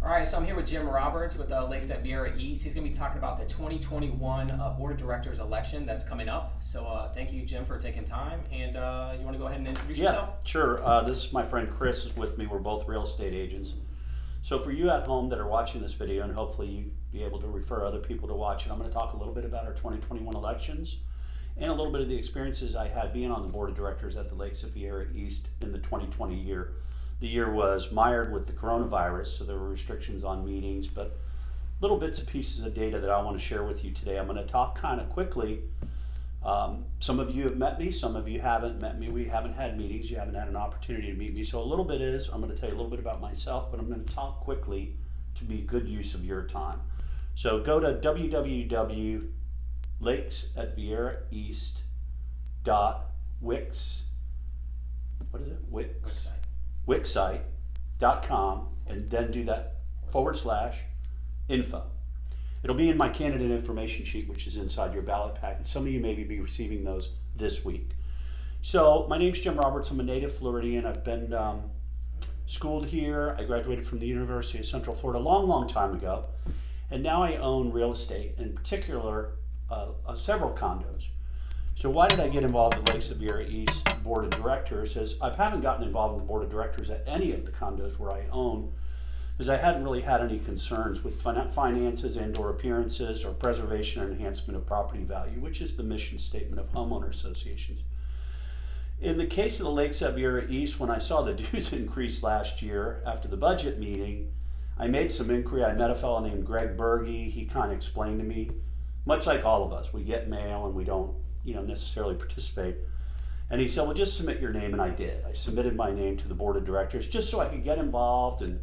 All right, so I'm here with Jim Roberts with Lakes at Viera East. He's going to be talking about the 2021 Board of Directors election that's coming up. So thank you, Jim, for taking time. And you want to go ahead and introduce yourself? Yeah, sure. This is my friend Chris is with me. We're both real estate agents. So for you at home that are watching this video, and hopefully you be able to refer other people to watch it, I'm going to talk a little bit about our 2021 elections and a little bit of the experiences I had being on the Board of Directors at the Lakes at Viera East in the 2020 year. The year was mired with the coronavirus, so there were restrictions on meetings, but little bits and pieces of data that I want to share with you today. I'm going to talk kind of quickly. Some of you have met me, some of you haven't met me. We haven't had meetings, you haven't had an opportunity to meet me. So a little bit is, I'm going to tell you a little bit about myself, but I'm going to talk quickly to be good use of your time. So go to www.lakesatvieraeast.wix. What is it? Wixsite.com, and then do that /info. It'll be in my candidate information sheet, which is inside your ballot packet. Some of you may be receiving those this week. So my name's Jim Roberts. I'm a native Floridian. I've been schooled here. I graduated from the University of Central Florida a long time ago, and now I own real estate, in particular several condos. So why did I get involved in the Lakes at Viera East Board of Directors? Is I haven't gotten involved in the Board of Directors at any of the condos where I own, because I hadn't really had any concerns with finances and or appearances or preservation or enhancement of property value, which is the mission statement of homeowner associations. In the case of the Lakes at Viera East, when I saw the dues increase last year after the budget meeting, I made some inquiry. I met a fellow named Greg Berge. He kind of explained to me, much like all of us, we get mail and we don't necessarily participate. And he said, well, just submit your name, and I did. I submitted my name to the Board of Directors just so I could get involved, and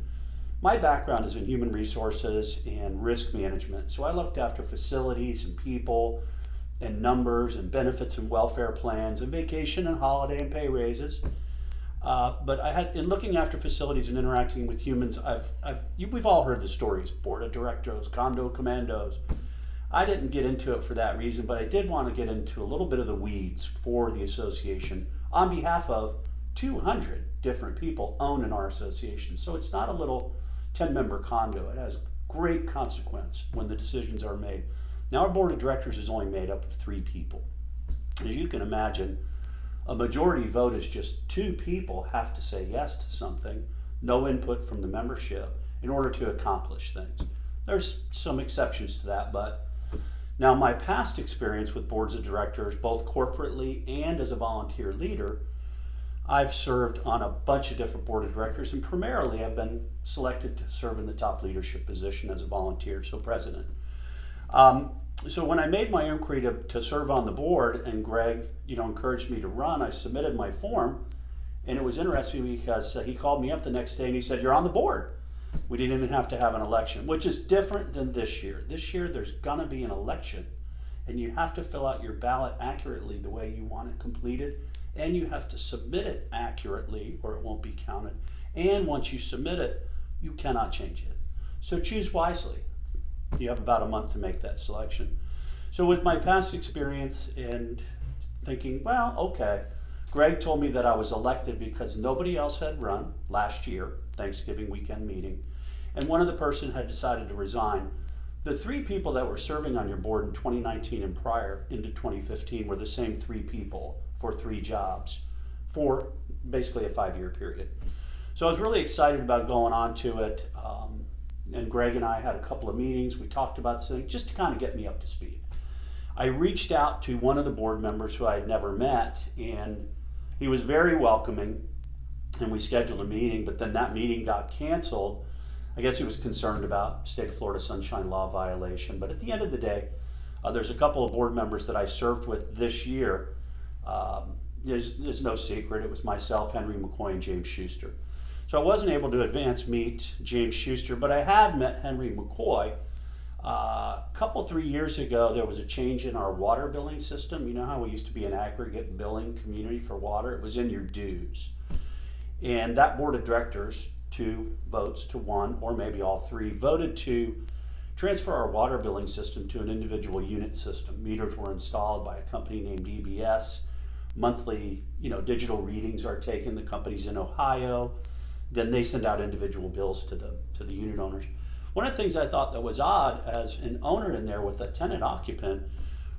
my background is in human resources and risk management. So I looked after facilities and people and numbers and benefits and welfare plans and vacation and holiday and pay raises. But I had, in looking after facilities and interacting with humans, we've all heard the stories, Board of Directors, condo commandos. I didn't get into it for that reason, but I did want to get into a little bit of the weeds for the association on behalf of 200 different people owned in our association. So it's not a little 10-member condo. It has great consequence when the decisions are made. Now our Board of Directors is only made up of 3 people. As you can imagine, a majority vote is just 2 people have to say yes to something, no input from the membership, in order to accomplish things. There's some exceptions to that, but now my past experience with boards of directors, both corporately and as a volunteer leader, I've served on a bunch of different board of directors, and primarily I've been selected to serve in the top leadership position as a volunteer, so president. So when I made my inquiry to serve on the board, and Greg encouraged me to run, I submitted my form, and it was interesting because he called me up the next day and he said, you're on the board. We didn't even have to have an election, which is different than this year. This year there's gonna be an election, and you have to fill out your ballot accurately the way you want it completed, and you have to submit it accurately or it won't be counted. And once you submit it, you cannot change it. So choose wisely. You have about a month to make that selection. So with my past experience and thinking, well, okay, Greg told me that I was elected because nobody else had run last year, Thanksgiving weekend meeting, and one other person had decided to resign. The 3 people that were serving on your board in 2019 and prior into 2015 were the same 3 people for 3 jobs for basically a 5-year period. So I was really excited about going on to it, and Greg and I had a couple of meetings. We talked about this thing just to kind of get me up to speed. I reached out to one of the board members who I had never met, and he was very welcoming, and we scheduled a meeting, but then that meeting got canceled. I guess he was concerned about state of Florida sunshine law violation, but at the end of the day, there's a couple of board members that I served with this year. There's no secret, it was myself, Henry McCoy, and James Schuster. So I wasn't able to advance meet James Schuster, but I had met Henry McCoy. A couple, 3 years ago, there was a change in our water billing system. You know how we used to be an aggregate billing community for water? It was in your dues. And that board of directors, 2 votes to 1, or maybe all 3, voted to transfer our water billing system to an individual unit system. Meters were installed by a company named EBS. Monthly, digital readings are taken. The company's in Ohio. then they send out individual bills to the unit owners. One of the things I thought that was odd as an owner in there with a tenant occupant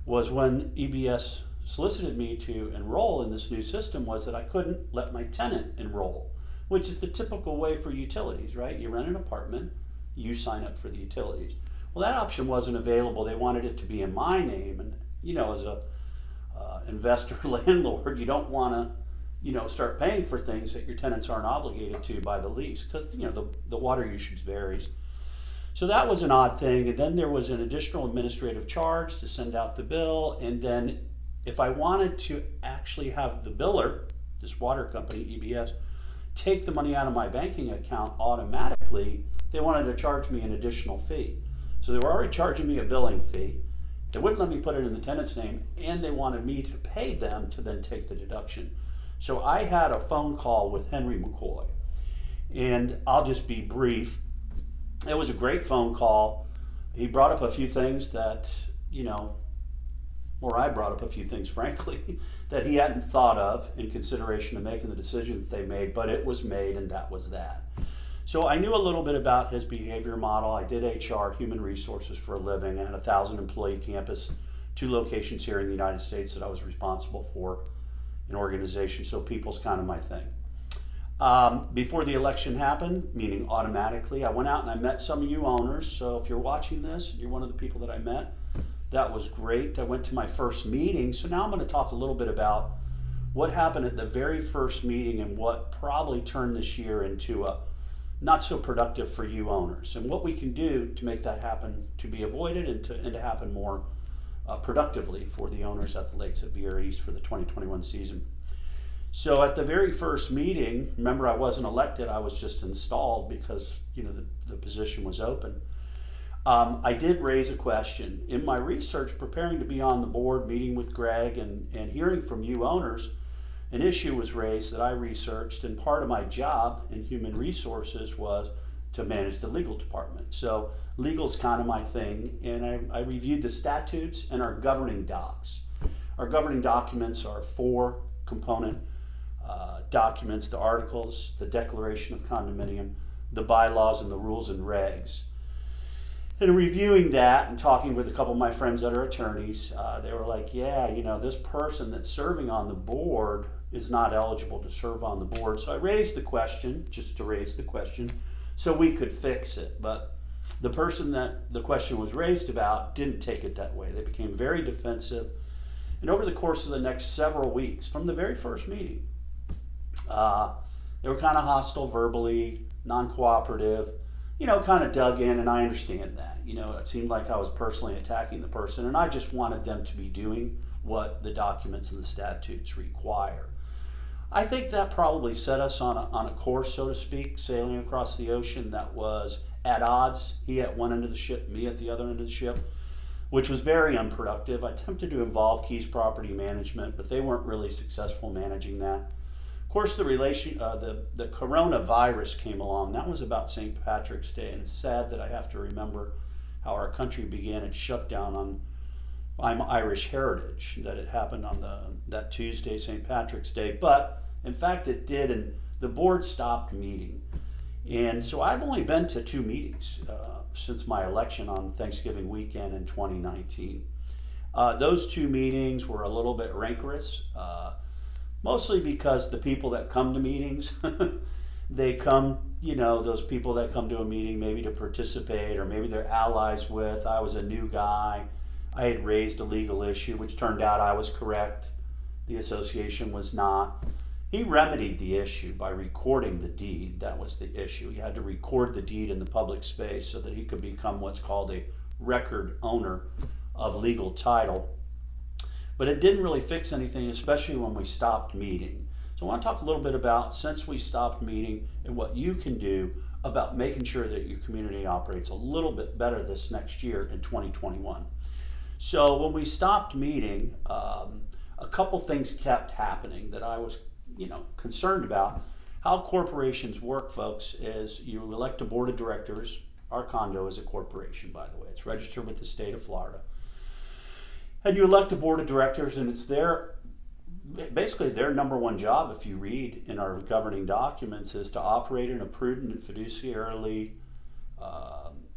was when EBS solicited me to enroll in this new system was that I couldn't let my tenant enroll, which is the typical way for utilities, right? You rent an apartment, you sign up for the utilities. Well, that option wasn't available. They wanted it to be in my name, and as a investor landlord, you don't want to start paying for things that your tenants aren't obligated to by the lease, because the water usage varies. So that was an odd thing. And then there was an additional administrative charge to send out the bill. And then if I wanted to actually have the biller, this water company, EBS, take the money out of my banking account automatically, they wanted to charge me an additional fee. So they were already charging me a billing fee. They wouldn't let me put it in the tenant's name, and they wanted me to pay them to then take the deduction. So I had a phone call with Henry McCoy, and I'll just be brief. It was a great phone call. He brought up a few things that, or I brought up a few things, frankly, that he hadn't thought of in consideration of making the decision that they made, but it was made, and that was that. So I knew a little bit about his behavior model. I did HR, human resources, for a living. I had a 1,000-employee campus, 2 locations here in the United States that I was responsible for, an organization, so people's kind of my thing. Before the election happened, meaning automatically, I went out and I met some of you owners. So if you're watching this and you're one of the people that I met, that was great. I went to my first meeting. So now I'm going to talk a little bit about what happened at the very first meeting and what probably turned this year into a not so productive for you owners, and what we can do to make that happen, to be avoided, and to happen more productively for the owners at the Lakes at Viera East for the 2021 season. So at the very first meeting, remember, I wasn't elected, I was just installed because the position was open. I did raise a question. In my research, preparing to be on the board, meeting with Greg and hearing from you owners, an issue was raised that I researched, and part of my job in human resources was to manage the legal department. So legal's kind of my thing, and I reviewed the statutes and our governing docs. Our governing documents are 4 component documents: the articles, the declaration of condominium, the bylaws, and the rules and regs. And reviewing that and talking with a couple of my friends that are attorneys, they were like, yeah, this person that's serving on the board is not eligible to serve on the board. So I raised the question, just to raise the question, so we could fix it. But the person that the question was raised about didn't take it that way. They became very defensive. And over the course of the next several weeks, from the very first meeting, they were kind of hostile verbally, non-cooperative, kind of dug in, and I understand that. It seemed like I was personally attacking the person, and I just wanted them to be doing what the documents and the statutes require. I think that probably set us on a course, so to speak, sailing across the ocean that was at odds. He at one end of the ship, me at the other end of the ship, which was very unproductive. I attempted to involve Keys Property Management, but they weren't really successful managing that. Of course, the coronavirus came along. That was about St. Patrick's Day, and it's sad that I have to remember how our country began its shutdown on I'm Irish heritage, that it happened on that Tuesday, St. Patrick's Day. But in fact, it did, and the board stopped meeting. And so I've only been to 2 meetings since my election on Thanksgiving weekend in 2019. Those 2 meetings were a little bit rancorous, mostly because the people that come to meetings, they come, those people that come to a meeting maybe to participate, or maybe they're allies with. I was a new guy. I had raised a legal issue, which turned out I was correct. The association was not. He remedied the issue by recording the deed. That was the issue. He had to record the deed in the public space so that he could become what's called a record owner of legal title. But it didn't really fix anything, especially when we stopped meeting. So I want to talk a little bit about, since we stopped meeting, and what you can do about making sure that your community operates a little bit better this next year in 2021. So when we stopped meeting, a couple things kept happening that I was concerned about. How corporations work, folks, is you elect a board of directors. Our condo is a corporation, by the way. It's registered with the state of Florida. And you elect a board of directors, and it's their basically their number one job, if you read in our governing documents, is to operate in a prudent and fiduciarily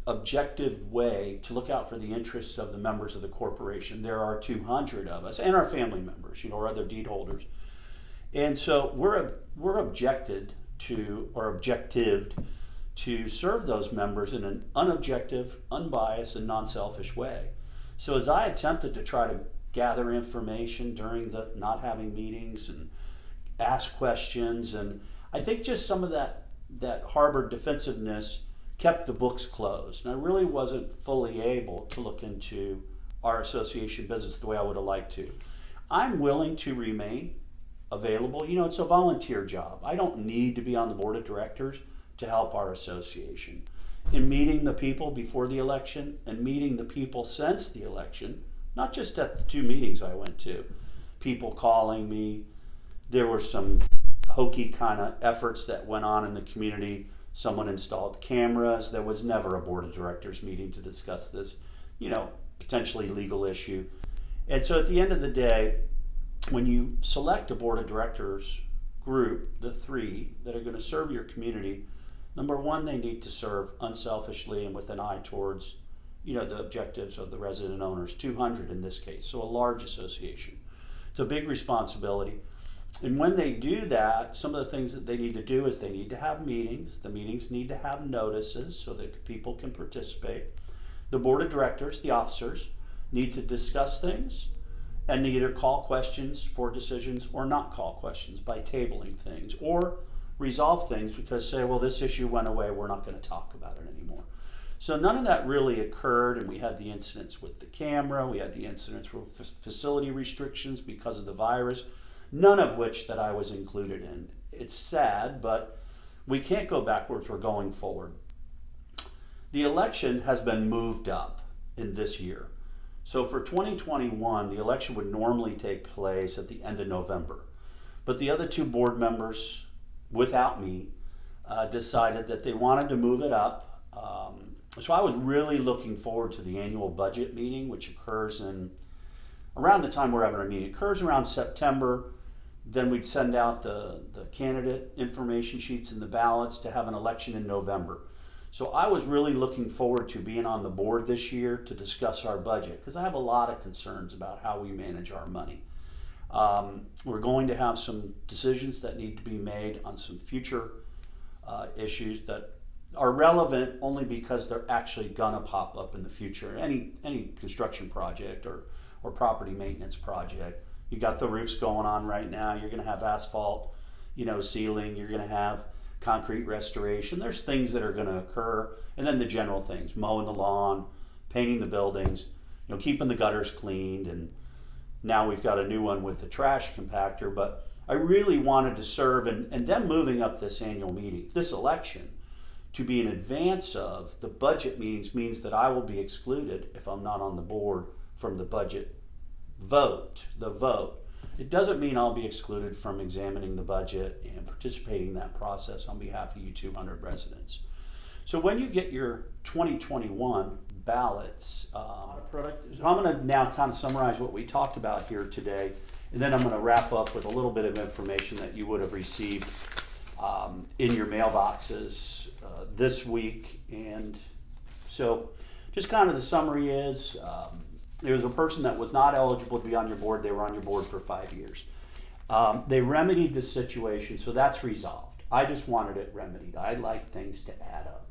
objective way to look out for the interests of the members of the corporation. There are 200 of us and our family members, or other deed holders. And so we're objected to, or objectived to serve those members in an unobjective, unbiased, and non-selfish way. So as I attempted to try to gather information during the not having meetings and ask questions, and I think just some of that harbored defensiveness kept the books closed. And I really wasn't fully able to look into our association business the way I would have liked to. I'm willing to remain available. It's a volunteer job. I don't need to be on the board of directors to help our association. In meeting the people before the election and meeting the people since the election, not just at the 2 meetings I went to, people calling me. There were some hokey kind of efforts that went on in the community. Someone installed cameras. There was never a board of directors meeting to discuss this, potentially legal issue. And so at the end of the day, when you select a board of directors group, the 3 that are going to serve your community, number one, they need to serve unselfishly and with an eye towards, the objectives of the resident owners, 200 in this case, so a large association. It's a big responsibility. And when they do that, some of the things that they need to do is they need to have meetings. The meetings need to have notices so that people can participate. The board of directors, the officers, need to discuss things and either call questions for decisions or not call questions by tabling things, or resolve things because say, well, this issue went away, we're not going to talk about it anymore. So none of that really occurred, and we had the incidents with the camera, we had the incidents with facility restrictions because of the virus, none of which that I was included in. It's sad, but we can't go backwards, we're going forward. The election has been moved up in this year. So for 2021, the election would normally take place at the end of November. But the other 2 board members, without me, decided that they wanted to move it up. So I was really looking forward to the annual budget meeting, which occurs around the time we're having our meeting. It occurs around September. Then we'd send out the candidate information sheets and the ballots to have an election in November. So I was really looking forward to being on the board this year to discuss our budget, because I have a lot of concerns about how we manage our money. We're going to have some decisions that need to be made on some future issues that are relevant only because they're actually gonna pop up in the future. Any construction project or property maintenance project. You got the roofs going on right now. You're gonna have asphalt, ceiling. You're gonna have concrete restoration. There's things that are gonna occur, and then the general things: mowing the lawn, painting the buildings, keeping the gutters cleaned, and now we've got a new one with the trash compactor. But I really wanted to serve, and them moving up this annual meeting, this election, to be in advance of the budget meetings means that I will be excluded if I'm not on the board from the budget vote. It doesn't mean I'll be excluded from examining the budget and participating in that process on behalf of you 200 residents. So when you get your 2021 ballots, I'm going to now kind of summarize what we talked about here today, and then I'm going to wrap up with a little bit of information that you would have received in your mailboxes this week. And so just kind of the summary is, there was a person that was not eligible to be on your board. They were on your board for 5 years. They remedied the situation, so that's resolved. I just wanted it remedied. I like things to add up.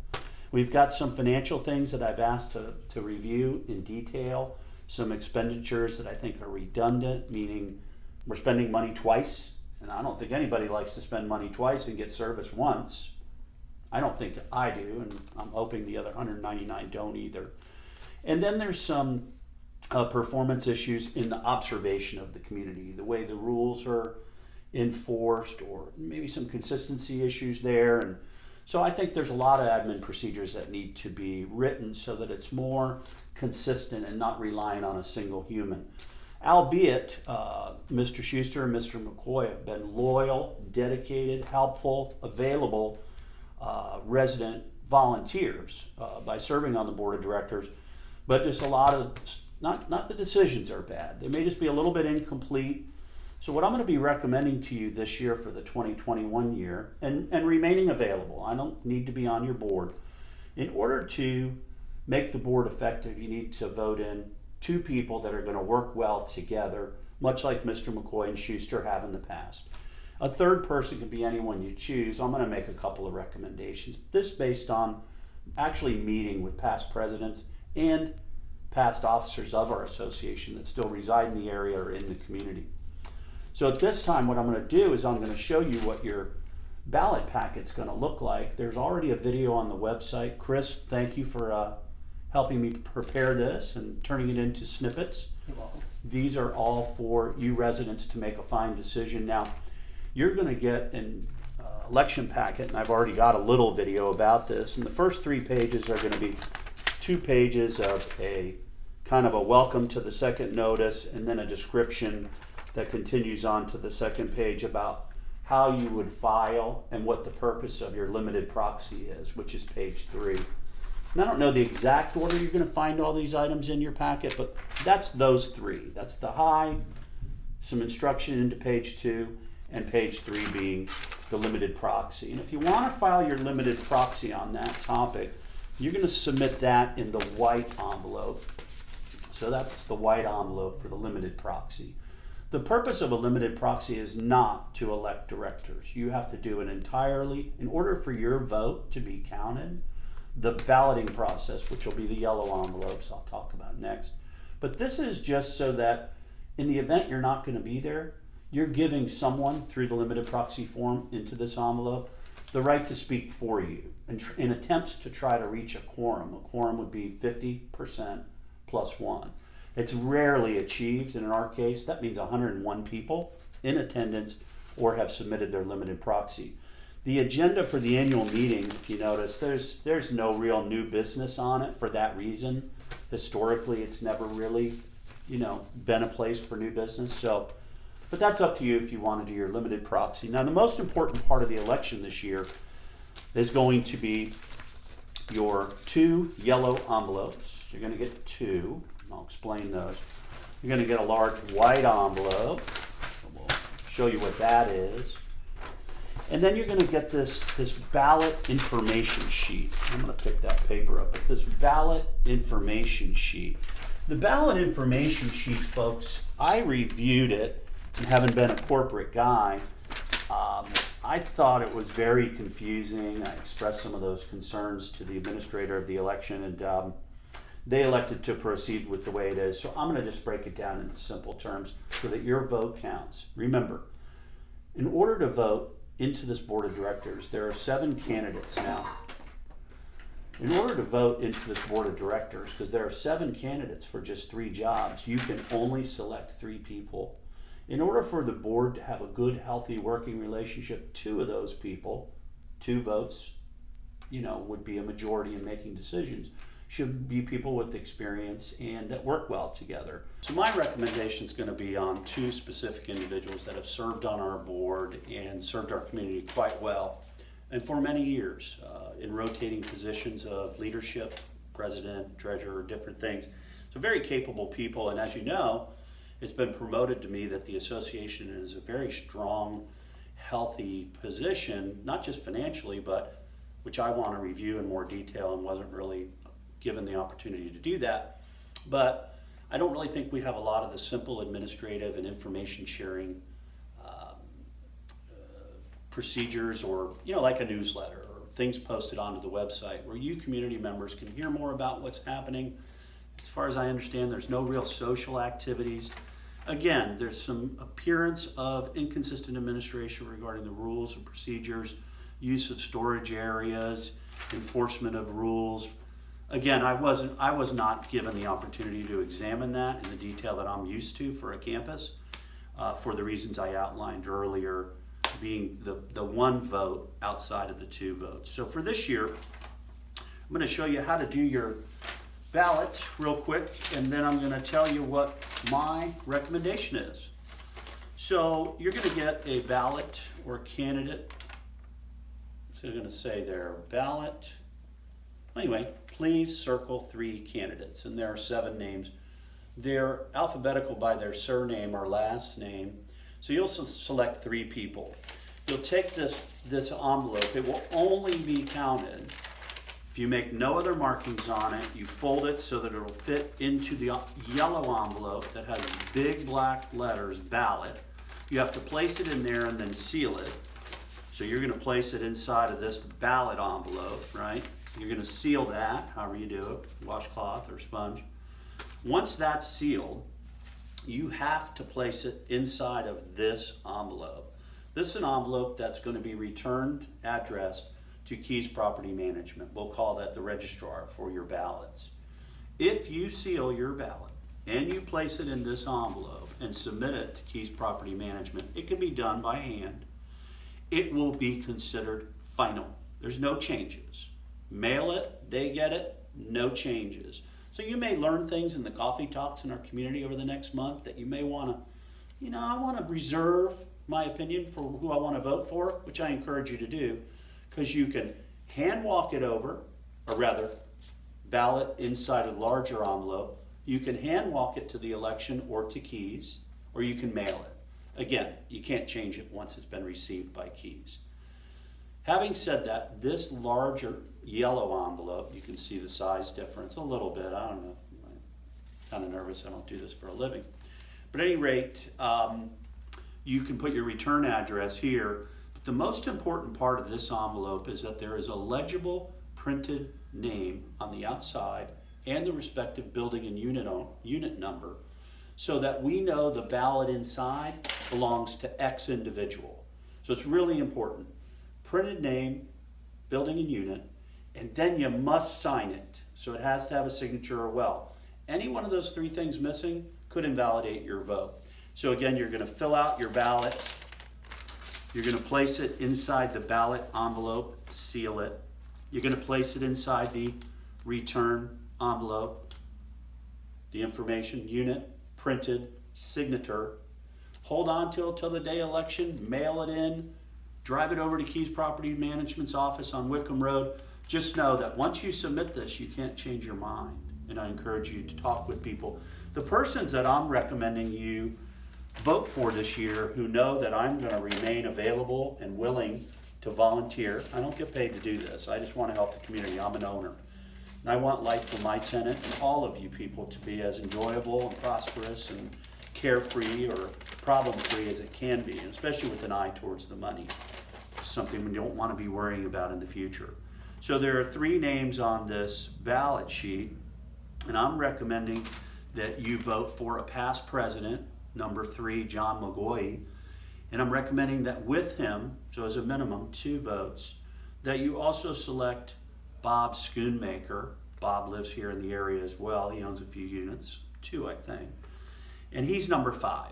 We've got some financial things that I've asked to review in detail, some expenditures that I think are redundant, meaning we're spending money twice, and I don't think anybody likes to spend money twice and get service once. I don't think I do, and I'm hoping the other 199 don't either. And then there's some performance issues in the observation of the community, the way the rules are enforced, or maybe some consistency issues there. And so I think there's a lot of admin procedures that need to be written so that it's more consistent and not relying on a single human. Albeit, Mr. Schuster and Mr. McCoy have been loyal, dedicated, helpful, available resident volunteers by serving on the board of directors, but just a lot of, not the decisions are bad. They may just be a little bit incomplete. So what I'm going to be recommending to you this year for the 2021 year, and remaining available, I don't need to be on your board. In order to make the board effective, you need to vote in 2 people that are going to work well together, much like Mr. McCoy and Schuster have in the past. A third person can be anyone you choose. I'm going to make a couple of recommendations. This based on actually meeting with past presidents and past officers of our association that still reside in the area or in the community. So at this time, what I'm going to do is I'm going to show you what your ballot packet's going to look like. There's already a video on the website. Chris, thank you for helping me prepare this and turning it into snippets. You're welcome. These are all for you residents to make a fine decision. Now, you're going to get an election packet, and I've already got a little video about this. And the first 3 pages are going to be 2 pages of a kind of a welcome to the second notice, and then a description that continues on to the second page about how you would file and what the purpose of your limited proxy is, which is page 3. And I don't know the exact order you're going to find all these items in your packet, but that's those 3. That's the high, some instruction into page 2, and page 3 being the limited proxy. And if you want to file your limited proxy on that topic, you're going to submit that in the white envelope. So that's the white envelope for the limited proxy. The purpose of a limited proxy is not to elect directors. You have to do it entirely, in order for your vote to be counted, the balloting process, which will be the yellow envelopes I'll talk about next. But this is just so that in the event you're not going to be there, you're giving someone through the limited proxy form into this envelope the right to speak for you in attempts to try to reach a quorum. A quorum would be 50% plus 1. It's rarely achieved, and in our case, that means 101 people in attendance or have submitted their limited proxy. The agenda for the annual meeting, if you notice, there's no real new business on it for that reason. Historically, it's never really, been a place for new business. So, but that's up to you if you want to do your limited proxy. Now, the most important part of the election this year is going to be your 2 yellow envelopes. You're going to get 2. I'll explain those. You're going to get a large white envelope. We'll show you what that is. And then you're going to get this ballot information sheet. I'm going to pick that paper up, but this ballot information sheet. The ballot information sheet, folks, I reviewed it, and having been a corporate guy, I thought it was very confusing. I expressed some of those concerns to the administrator of the election, and they elected to proceed with the way it is. So I'm going to just break it down into simple terms so that your vote counts. Remember, in order to vote into this board of directors, there are 7 candidates now. In order to vote into this board of directors, because there are 7 candidates for just 3 jobs, you can only select 3 people. In order for the board to have a good, healthy working relationship, 2 of those people, 2 votes, would be a majority in making decisions. Should be people with experience and that work well together. So my recommendation is going to be on 2 specific individuals that have served on our board and served our community quite well, and for many years in rotating positions of leadership, president, treasurer, different things. So very capable people, and as you know, it's been promoted to me that the association is a very strong, healthy position, not just financially, but which I want to review in more detail and wasn't really given the opportunity to do that. But I don't really think we have a lot of the simple administrative and information sharing procedures, or like a newsletter or things posted onto the website where you community members can hear more about what's happening. As far as I understand, there's no real social activities. Again, there's some appearance of inconsistent administration regarding the rules and procedures, use of storage areas, enforcement of rules. Again, I was not given the opportunity to examine that in the detail that I'm used to for a campus, for the reasons I outlined earlier, being the 1 vote outside of the 2 votes. So for this year, I'm going to show you how to do your ballot real quick, and then I'm going to tell you what my recommendation is. So you're going to get a ballot or candidate. So I'm going to say there, ballot. Anyway, please circle 3 candidates, and there are 7 names. They're alphabetical by their surname or last name. So you'll select 3 people. You'll take this envelope. It will only be counted if you make no other markings on it. You fold it so that it'll fit into the yellow envelope that has big black letters, ballot. You have to place it in there and then seal it. So you're going to place it inside of this ballot envelope, right? You're going to seal that, however you do it, washcloth or sponge. Once that's sealed, you have to place it inside of this envelope. This is an envelope that's going to be returned addressed to Keys Property Management. We'll call that the registrar for your ballots. If you seal your ballot and you place it in this envelope and submit it to Keys Property Management, it can be done by hand. It will be considered final. There's no changes. Mail it, they get it, no changes. So you may learn things in the coffee talks in our community over the next month that you may want to, I want to reserve my opinion for who I want to vote for, which I encourage you to do, because you can hand walk it over, or rather, ballot inside a larger envelope. You can hand walk it to the election or to Keys, or you can mail it. Again, you can't change it once it's been received by Keys. Having said that, this larger yellow envelope, you can see the size difference a little bit. I don't know, I'm kind of nervous, I don't do this for a living. But at any rate, you can put your return address here. But the most important part of this envelope is that there is a legible printed name on the outside and the respective building and unit number, so that we know the ballot inside belongs to X individual. So it's really important. Printed name, building and unit, and then you must sign it. So it has to have a signature or well. Any one of those 3 things missing could invalidate your vote. So again, you're going to fill out your ballot. You're going to place it inside the ballot envelope, seal it. You're going to place it inside the return envelope, the information unit, printed, signature. Hold on till the day election, mail it in, drive it over to Keys Property Management's office on Wickham Road. Just know that once you submit this, you can't change your mind. And I encourage you to talk with people. The persons that I'm recommending you vote for this year who know that I'm going to remain available and willing to volunteer. I don't get paid to do this. I just want to help the community. I'm an owner. And I want life for my tenant and all of you people to be as enjoyable and prosperous and carefree or problem-free as it can be, and especially with an eye towards the money. It's something we don't want to be worrying about in the future. So there are 3 names on this ballot sheet, and I'm recommending that you vote for a past president, number 3, John McGoy, and I'm recommending that with him, so as a minimum 2 votes, that you also select Bob Schoonmaker. Bob lives here in the area as well. He owns a few units, 2 I think, and he's number 5.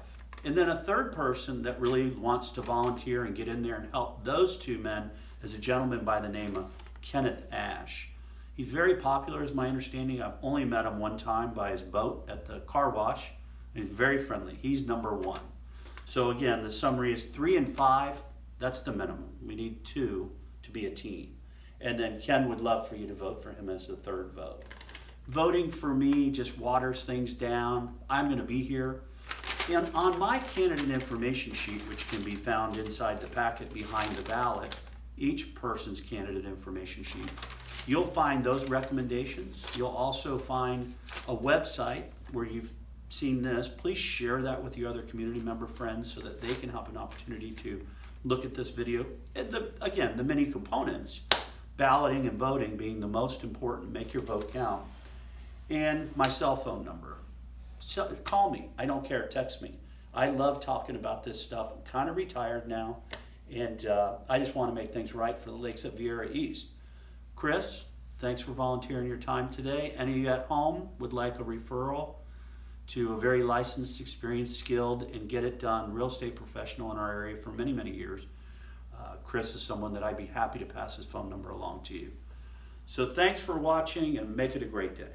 And then a third person that really wants to volunteer and get in there and help those 2 men is a gentleman by the name of Kenneth Ash. He's very popular, is my understanding. I've only met him one time by his boat at the car wash. He's very friendly. He's number 1. So again, the summary is 3 and 5. That's the minimum. We need 2 to be a team. And then Ken would love for you to vote for him as the 3rd vote. Voting for me just waters things down. I'm going to be here. And on my candidate information sheet, which can be found inside the packet behind the ballot, each person's candidate information sheet, you'll find those recommendations. You'll also find a website where you've seen this. Please share that with your other community member friends so that they can have an opportunity to look at this video. And again, the many components, balloting and voting being the most important, make your vote count. And my cell phone number. So call me, I don't care, text me. I love talking about this stuff. I'm kind of retired now, and I just want to make things right for the Lakes at Viera East. Chris, thanks for volunteering your time today. Any of you at home would like a referral to a very licensed, experienced, skilled, and get it done real estate professional in our area for many, many years, Chris is someone that I'd be happy to pass his phone number along to you. So thanks for watching, and make it a great day.